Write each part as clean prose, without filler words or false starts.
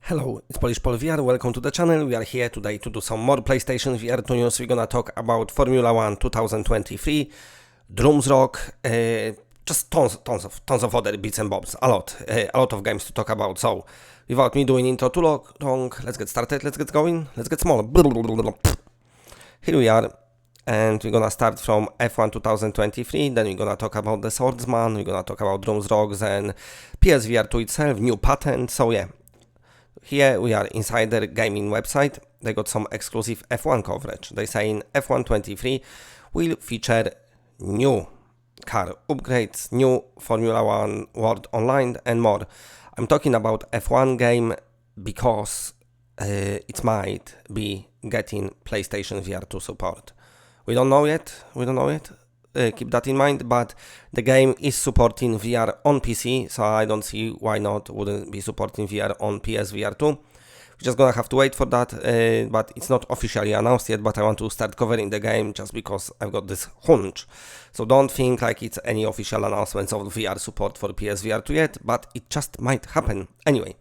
Hello, it's Polish Pol VR, welcome to the channel. We are here today to do some more PlayStation VR2 news. We're gonna talk about Formula 1 2023, Drums Rock, just tons of other bits and bobs, a lot of games to talk about. So, without me doing intro too long, let's get started, let's get going, let's get small. Here we are, and we're gonna start from F1 2023, then we're gonna talk about the Swordsman, we're gonna talk about Drums Rock, then PSVR2 itself, new patent, so yeah. Here we are inside their gaming website. They got some exclusive F1 coverage. They say in F1 23 will feature new car upgrades, new Formula 1 World Online and more. I'm talking about F1 game because it might be getting PlayStation VR2 support. We don't know yet. Keep that in mind, but the game is supporting VR on PC, so I don't see why not wouldn't be supporting VR on PSVR2. We're just gonna have to wait for that, but it's not officially announced yet, but I want to start covering the game just because I've got this hunch. So don't think like it's any official announcements of VR support for PSVR2 yet, but it just might happen anyway.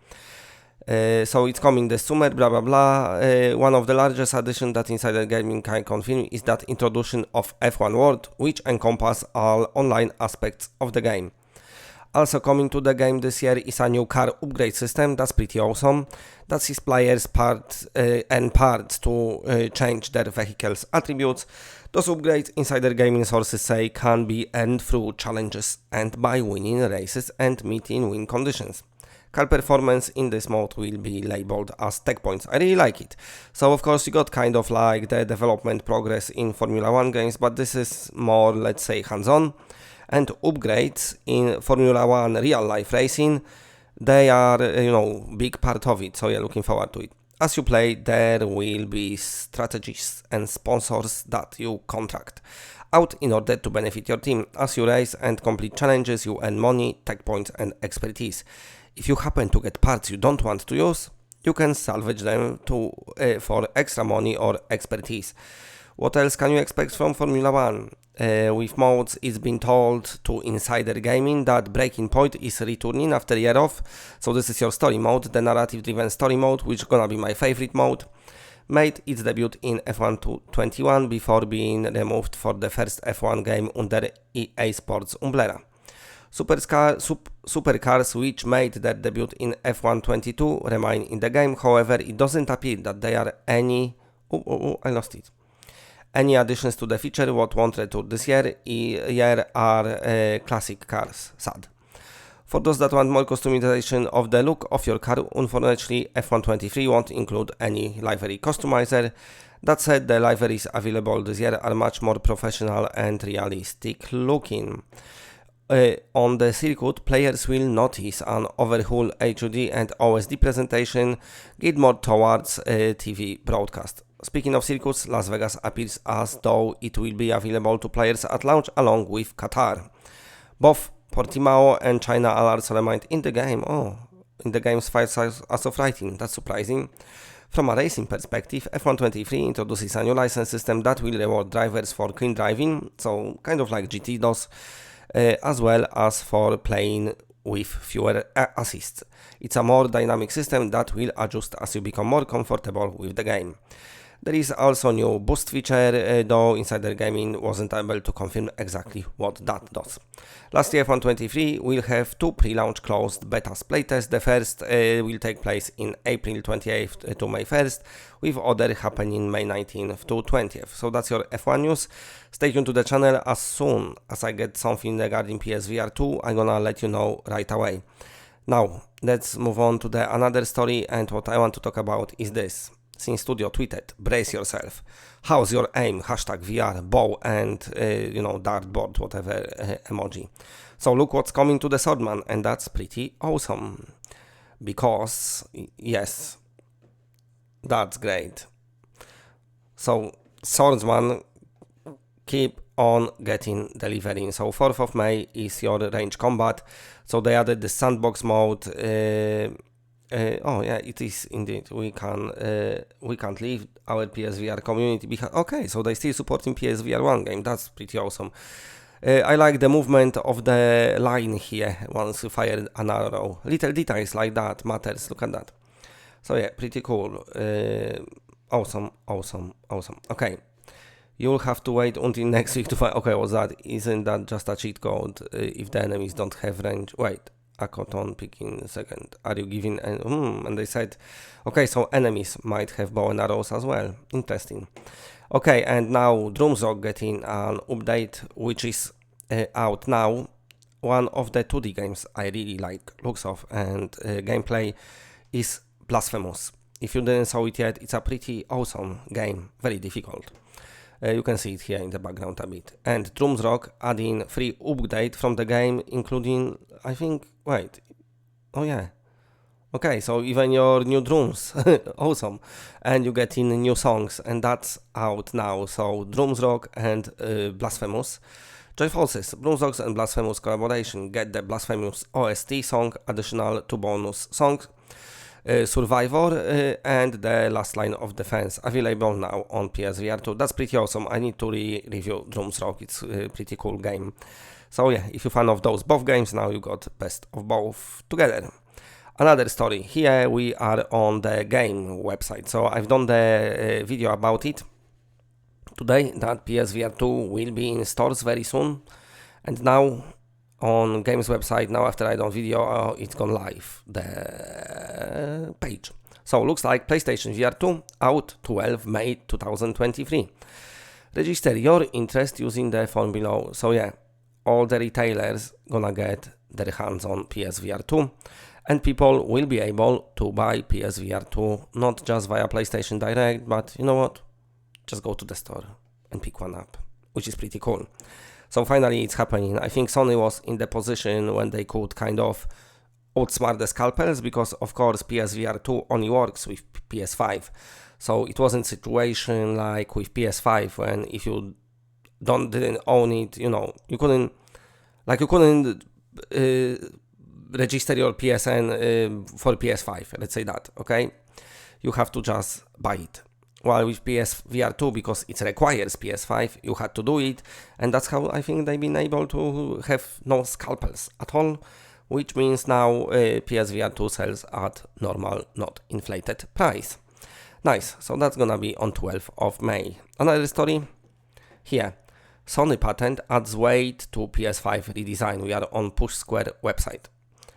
So it's coming this summer, blah blah blah. One of the largest additions that Insider Gaming can confirm is that introduction of F1 World, which encompass all online aspects of the game. Also coming to the game this year is a new car upgrade system. That's pretty awesome. That sees players parts to change their vehicle's attributes. Those upgrades, Insider Gaming sources say, can be earned through challenges and by winning races and meeting win conditions. Car performance in this mode will be labeled as tech points. I really like it. So of course you got kind of like the development progress in Formula 1 games, but this is more, let's say, hands-on. And upgrades in Formula 1 real life racing, they are, big part of it. So yeah, looking forward to it. As you play, there will be strategies and sponsors that you contract out in order to benefit your team. As you race and complete challenges, you earn money, tech points and expertise. If you happen to get parts you don't want to use, you can salvage them for extra money or expertise. What else can you expect from Formula 1? With modes, it's been told to Insider Gaming that Breaking Point is returning after a year off. So this is your story mode, the narrative-driven story mode, which is gonna be my favorite mode. Made its debut in F1 21 before being removed for the first F1 game under EA Sports umbrella. Supercars which made their debut in F1 22 remain in the game, however it doesn't appear that there are any additions to the feature. What won't return this year are classic cars, sad. For those that want more customization of the look of your car, unfortunately F1 23 won't include any livery customizer. That said, the liveries available this year are much more professional and realistic looking. On the circuit, players will notice an overhaul HUD and OSD presentation geared more towards TV broadcast. Speaking of circuits, Las Vegas appears as though it will be available to players at launch along with Qatar. Both Portimao and China are also remained in the game. In the game's files as of writing, that's surprising. From a racing perspective, F1 23 introduces a new license system that will reward drivers for clean driving, so kind of like GT does. As well as for playing with fewer assists. It's a more dynamic system that will adjust as you become more comfortable with the game. There is also a new boost feature, though Insider Gaming wasn't able to confirm exactly what that does. Lastly, F1 23 will have two pre-launch closed betas playtests. The first will take place in April 28th to May 1st, with other happening May 19th to 20th. So that's your F1 news. Stay tuned to the channel. As soon as I get something regarding PSVR2, I'm gonna let you know right away. Now, let's move on to the another story, and what I want to talk about is this. Sin Studio tweeted, brace yourself. How's your aim? Hashtag VR, bow and, dartboard, whatever emoji. So look what's coming to the Swordsman, and that's pretty awesome. Because, yes, that's great. So, Swordsman, keep on delivering. So 4th of May is your range combat. So they added the sandbox mode. It is indeed. We can't leave our PSVR community behind. Okay, so they still supporting PSVR 1 game. That's pretty awesome. I like the movement of the line here once you fire an arrow. Little details like that matters. Look at that. So yeah, pretty cool. Awesome. Okay, you'll have to wait until next week to find. Okay, what's that? Isn't that just a cheat code? If the enemies don't have range. Wait, a cotton picking second. Are you giving? And they said, okay, so enemies might have bow and arrows as well. Interesting. Okay, and now Drumsrock getting an update, which is out now. One of the 2D games I really like looks of, and gameplay is Blasphemus. If you didn't saw it yet, it's a pretty awesome game, very difficult. You can see it here in the background a bit. And Drumsrock adding free update from the game, including, I think, wait, oh yeah. Okay, so even your new drums, awesome. And you get in new songs, and that's out now. So Drumsrock and Blasphemus. Join forces, Drumsrock and Blasphemus collaboration. Get the Blasphemus OST song, additional 2 bonus songs. Survivor and the Last Line of Defense available now on PSVR2. That's pretty awesome. I need to review Drumsrock. It's a pretty cool game. So yeah, if you're fan of those both games, now you got best of both together. Another story. Here we are on the game website. So I've done the video about it today, that PSVR2 will be in stores very soon. And now on games website, now after I done video, it's gone live, the page. So looks like PlayStation VR2 out 12 May 2023. Register your interest using the form below. So yeah, all the retailers gonna get their hands on PSVR2, and people will be able to buy PSVR2 not just via PlayStation Direct, but you know what? Just go to the store and pick one up, which is pretty cool. So finally it's happening. I think Sony was in the position when they could kind of outsmart the scalpers, because of course PSVR2 only works with PS5. So it wasn't a situation like with PS5 when if you didn't own it, you know, you couldn't register your PSN for PS5, let's say that, okay? You have to just buy it. While with PSVR2, because it requires PS5, you had to do it, and that's how I think they've been able to have no scalpers at all, which means now PSVR2 sells at normal, not inflated price. Nice, so that's gonna be on 12th of May. Another story here. Sony patent adds weight to PS5 redesign. We are on Push Square website.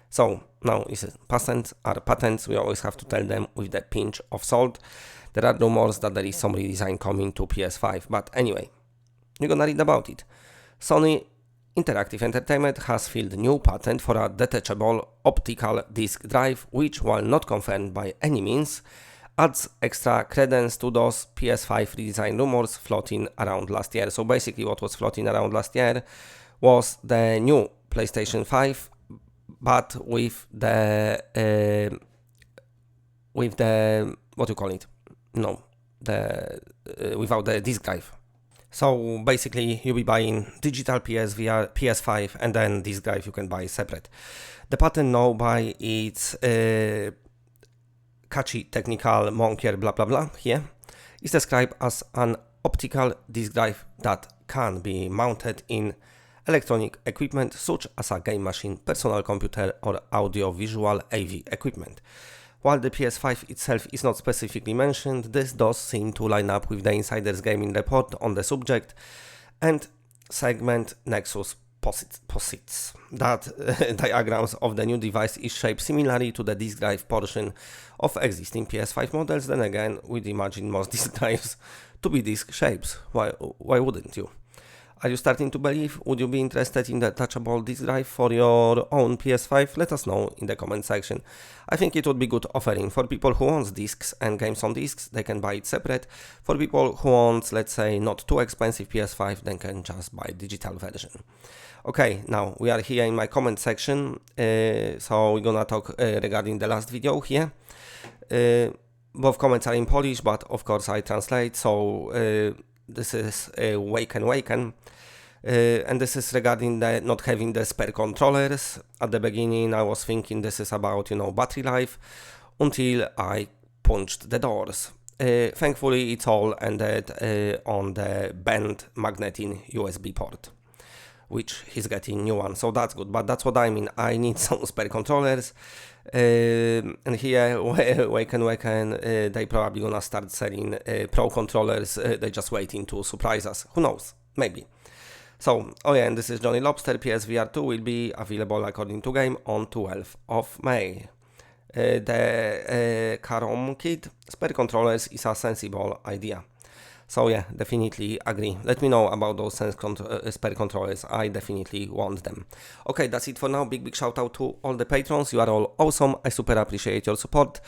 So now this is patents are patents. We always have to tell them with a pinch of salt. There are rumors that there is some redesign coming to PS5, but anyway, you're gonna read about it. Sony Interactive Entertainment has filed new patent for a detachable optical disc drive, which, while not confirmed by any means, adds extra credence to those PS5 redesign rumors floating around last year. So basically what was floating around last year was the new PlayStation 5, but with the what do you call it? No, without the disc drive. So basically you'll be buying digital PSVR, PS5, and then disc drive you can buy separate. The patent now by its catchy technical monkier blah blah blah here is described as an optical disc drive that can be mounted in electronic equipment such as a game machine, personal computer, or audio-visual AV equipment. While the PS5 itself is not specifically mentioned, this does seem to line up with the Insider's Gaming report on the subject, and segment Nexus posits that diagrams of the new device is shaped similarly to the disc drive portion of existing PS5 models. Then again, we'd imagine most disc drives to be disc shapes. Why wouldn't you? Are you starting to believe? Would you be interested in the touchable disc drive for your own PS5? Let us know in the comment section. I think it would be good offering for people who want discs and games on discs. They can buy it separate. For people who want, let's say, not too expensive PS5, they can just buy digital version. Okay, now we are here in my comment section, so we're gonna talk regarding the last video here. Both comments are in Polish, but of course I translate, so this is Waken, and this is regarding the not having the spare controllers. At the beginning I was thinking this is about, you know, battery life, until I punched the doors. Thankfully it's all ended on the bent magnetic USB port, which he's getting new one, so that's good. But that's what I mean, I need some spare controllers. And here, Waken, they probably gonna start selling pro controllers. They're just waiting to surprise us. Who knows? Maybe. So, oh yeah, and this is Johnny Lobster. PSVR 2 will be available according to game on 12th of May. The Carom kit, spare controllers is a sensible idea. So yeah, definitely agree. Let me know about those spare controllers. I definitely want them. Okay, that's it for now. Big shout out to all the patrons. You are all awesome. I super appreciate your support.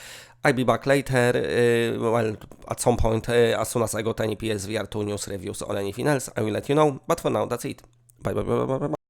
I'll be back later, well, at some point, as soon as I got any PSVR 2 news, reviews or anything else, I will let you know. But for now, that's it. Bye.